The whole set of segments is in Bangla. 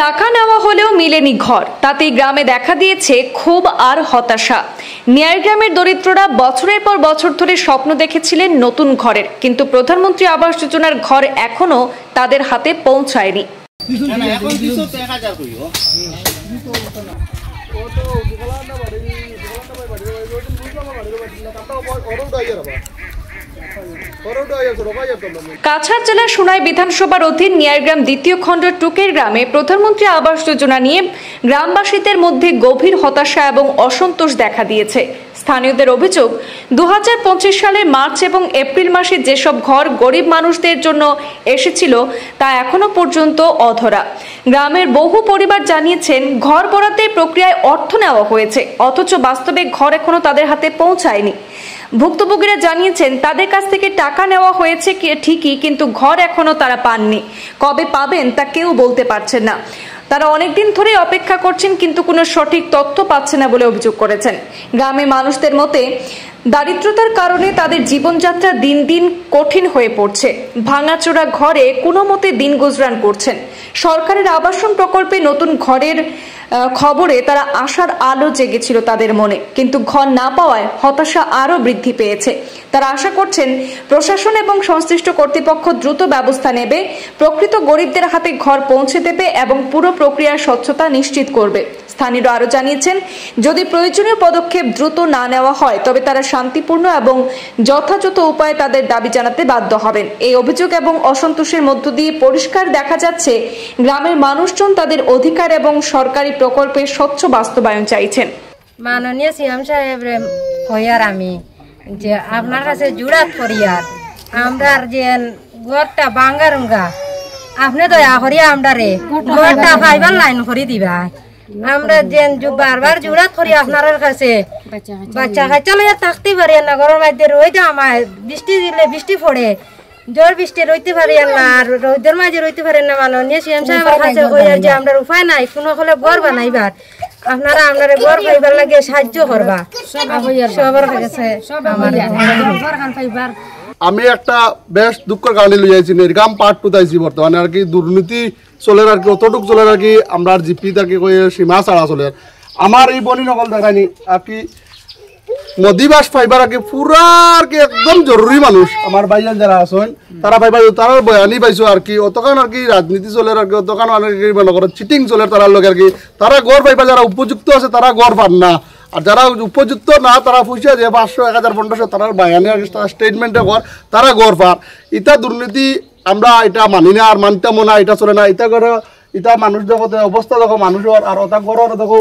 টাকা নেওয়া হলেও মিলেনি ঘর, তাতে গ্রামে দেখা দিয়েছে ক্ষোভ আর হতাশা। নিয়ারগ্রামের দরিদ্ররা বছরের পর বছর ধরে স্বপ্ন দেখেছিলেন নতুন ঘরের, কিন্তু প্রধানমন্ত্রী আবাস যোজনার ঘর এখনো তাদের হাতে পৌঁছায়নি। কাছাড় জেলার সোনাই বিধানসভার অধীন নিয়ারগ্রাম দ্বিতীয় খণ্ড টুকের গ্রামে প্রধানমন্ত্রী আবাস যোজনা নিয়ে গ্রামবাসীদের মধ্যে গভীর হতাশা এবং অসন্তোষ দেখা দিয়েছে। স্থানীয়দের অভিযোগ, 2025 সালের মার্চ এবং এপ্রিল মাসে যেসব ঘর গরিব মানুষদের জন্য এসেছিল তা এখনো পর্যন্ত অধরা। গ্রামের বহু পরিবার জানিয়েছেন ঘর বরাদ্দের প্রক্রিয়ায় অর্থ নেওয়া হয়েছে, অথচ বাস্তবে ঘর এখনো তাদের হাতে পৌঁছায়নি। ভুক্তভোগীরা জানিয়েছেন তাদের কাছ থেকে টাকা নেওয়া হয়েছে ঠিকই, কিন্তু ঘর এখনো তারা পাননি। কবে পাবেন তা কেউ বলতে পারছেন না। তারা অনেকদিন ধরে অপেক্ষা করছেন, কিন্তু কোনো সঠিক তথ্য পাচ্ছে না বলে অভিযোগ করেছেন। গ্রামের মানুষদের মতে দারিদ্রতার কারণে তাদের জীবনযাত্রা দিন দিন কঠিন হয়ে পড়ছে। ভাঙাচোরা ঘরে কোনো মতে দিন গুজরান করছেন। সরকারের আবাসন প্রকল্পে নতুন ঘরের খবরে তারা আশার আলো জেগেছিল তাদের মনে, কিন্তু ঘর না পাওয়ায় হতাশা আরো বৃদ্ধি পেয়েছে। তারা আশা করছেন প্রশাসন এবং সংশ্লিষ্ট কর্তৃপক্ষ দ্রুত ব্যবস্থা নেবে, প্রকৃত গরিবদের হাতে ঘর পৌঁছে দেবে এবং পুরো প্রক্রিয়ার স্বচ্ছতা নিশ্চিত করবে। স্থানীয়রা আরো জানিয়েছেন, যদি প্রয়োজনীয় পদক্ষেপ দ্রুত না নেওয়া হয় তবে তারা শান্তিপূর্ণ এবং যথাযথ উপায়ে তাদের দাবি জানাতে বাধ্য হবেন। এই অভিযোগ এবং অসন্তোষের মধ্য দিয়ে পরিষ্কার দেখা যাচ্ছে গ্রামের মানুষজন তাদের অধিকার এবং সরকারি প্রকল্পের স্বচ্ছ বাস্তবায়ন চাইছেন। মাননীয় সিএম সাহেব হইয়ার আমি যে আপনার কাছে জুড়াত করিয়ার আমরা যে ঘরটা বাঙ্গারুঙ্গা আপনি দয়া করিয়া আমরা রে ঘরটা ফাইবার লাইন করে দিবা। আমরা যে বারবার জুড়াত করি আপনার কাছে বাচ্চা কাচ্চা লইয়া থাকতে পারি না, ঘরের মধ্যে রইতে আমার বৃষ্টি দিলে বৃষ্টি পড়ে, জোর বৃষ্টি রইতে পারি না, আর রোদের মাঝে রইতে পারেন না। মাননীয় সিএম সাহেবের কাছে কইয়ার যে আমরা উপায় নাই কোনো হলে ঘর বানাইবার, আপনারা আপনার ঘর পাইবার লাগে সাহায্য করবা সবার কাছে। আমি একটা বেশ দুঃখের কারণে লই যাইছি, নির্গাম পার্ট পুতাইছি বর্তমানে আর কি দুর্নীতি চলে আর কি অতটুক চলে আর কি আমরা জিপি তাকে কই সীমা ছাড়া চলে। আমার এই বনি নকল দেখানি আর কি নদীবাস ফাইবার আর কি পুরা আর কি একদম জরুরি মানুষ আমার ভাইজান যারা আছেন তারা পাইবা, তারা বয়ানি পাইছো আর কি অতখান আর কি রাজনীতি চলে আর কি অতখান আর কি মনে করো চিটিং চলে তার লোক আর কি তারা গড় পাইবা, যারা উপযুক্ত আছে তারা গড় পান না, আর যারা উপযুক্ত না তারা পয়সা যে 500 1000 1500 তারা বায়ানি স্টেটমেন্টে কর তারা গড় পান। ইটা দুর্নীতি আমরা এটা মানি না, আর মানতে মনে এটা চলে না। ইটা করে ইটা মানুষ দেখো অবস্থা দেখো মানুষের, আর ওটা গড়ের দেখো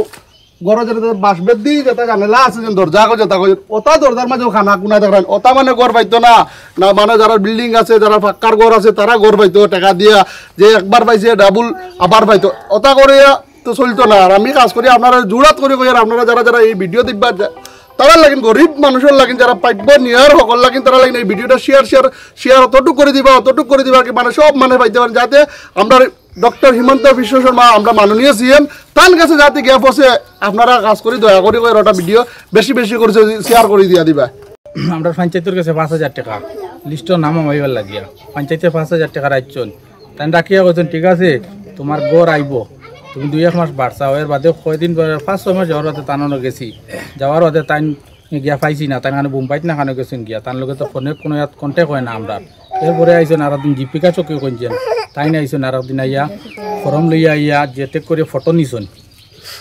গড় যেটা বাঁশবেদ দিয়ে যেটা জানেলা আছে যে দরজা যেটা ওটা দরজার মাঝে খানা কুনা দেখেন ওটা মানে গড় পাইতো না। না মানে যারা বিল্ডিং আছে যারা পাক্কার ঘর আছে তারা গড় পাইতো টাকা দিয়া, যে একবার পাইছে ডাবল আবার পাইতো ওটা করে তো চলতো না। আর আমি কাজ করি আপনারা জোড়াত করে কই, আর আপনারা যারা যারা এই ভিডিও দেখবা তারা লাগিন গরিব মানুষের লাগিন যারা পাইব নিয়ার সকল লাগিন তারা লাগিন এই ভিডিওটা শেয়ার অতটুক করে দিবা কি মানে সব মানে পাইতে পারেন, যাতে আমরা ডক্টর হিমন্ত বিশ্ব শর্মা আমরা মাননীয় সিএম তার কাছে যাতে গ্যাপ আছে আপনারা কাজ করি দয়া করি ওটা ভিডিও বেশি বেশি করে শেয়ার করে দিয়া দিবা। আমরা পঞ্চায়েতের কাছে 5000 টাকা লিস্টর নাম হইবার লাগিয়া পঞ্চায়েতে 5000 টাকা রাখছেন, তাই রাখিয়া কইছেন ঠিক আছে তোমার গড় আইব, তুমি 2-1 মাস বাড়ছা এর বাদে কয়দিন 5-6 মাস যাওয়ার বাদে তানো গেছি, যাওয়ার বাদে তাই গিয়া পাইছি না, তাই কারণে বোম্বাইত না কানে গেছেন গিয়া তার লগে তো ফোনে কোনো ইয়াত কন্ট্যাক্ট হয় না আমরা। এরপরে আইসেন আর একদিন জীবিকা চকে কইছেন, তাই না আইসেন আর একদিন আইয়া ফর্ম লইয়া আইয়া যেতে করে ফটো নিছেন,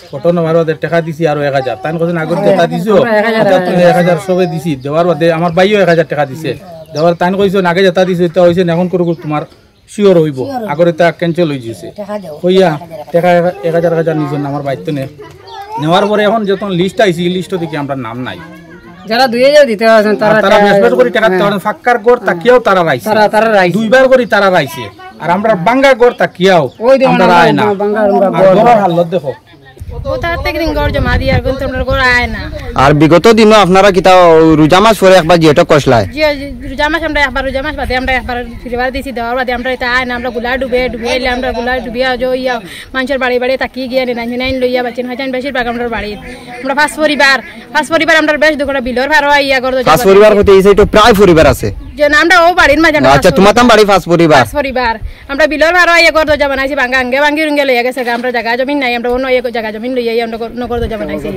ফটো নেওয়ার বাদে টাকা দিছি আরো 1000, তাই কোথায় আগত টাকা দিছো 1000 সবে দিছি, দেওয়ার বাদে আমার ভাইও 1000 টাকা দিছে, দেওয়ার তাই কইছেন আগে যেটা দিছে এটা হইছেন এখন করব তোমার শিওর হইব, আগরে তা ক্যান্সেল হয়ে যাচ্ছে হইয়া টাকা 1000 নিছেন আমার বাইতে নেওয়ার পরে এখন যখন লিস্ট আইছি লিস্ট দেখি আমরা নাম নাই, যারা 2000 দিতে আছেন তারা মেসমেট করে টাকা দিতে ফাক্কার গড় তাকিয়াও তারা রাইছে, তারা দুইবার করে তারা রাইছে, আর আমরা বাঙ্গা গড় তাকিয়াও আমরা রাই না। গড়ের হালত দেখো আর বিগত দিনও আপনারা কিতা রোজা মাস পরে একবার যেটা কষলায় রোজা মাস আমরা একবার রোজা মাস বাদে আমরা একবার ফিরবার দিছি, দেওয়ার বাদে আমরা এটা আয় না আমরা গুলা ডুবে এলে আমরা গুলা ডুবিয়া যাইয়া মানুষের বাড়ি বাড়ি তাকি গিয়ে নাইন লইয়া বাচ্চেন হাজান বেশিরভাগ আমরা বাড়ি আমরা পাঁচ পরিবার আমরা বেশ দুটো বিলর ভাড়া ইয়া করতে পাঁচ পরিবার হতে এই সাইডে প্রায় পরিবার আছে। যে আমরা ও বাড়ির মাঝে আচ্ছা তোমার তাম বাড়ি পাঁচ পরিবার পরিবার আমরা বিলর মারো এক ঘর দরজা বানাইছি ভাঙ্গা আঙ্গে ভাঙ্গি রুঙ্গে লইয়া গেছে আমরা জায়গা জমিন নাই আমরা অন্য এক জায়গা জমিন লইয়া আমরা নগর দরজা বানাইছি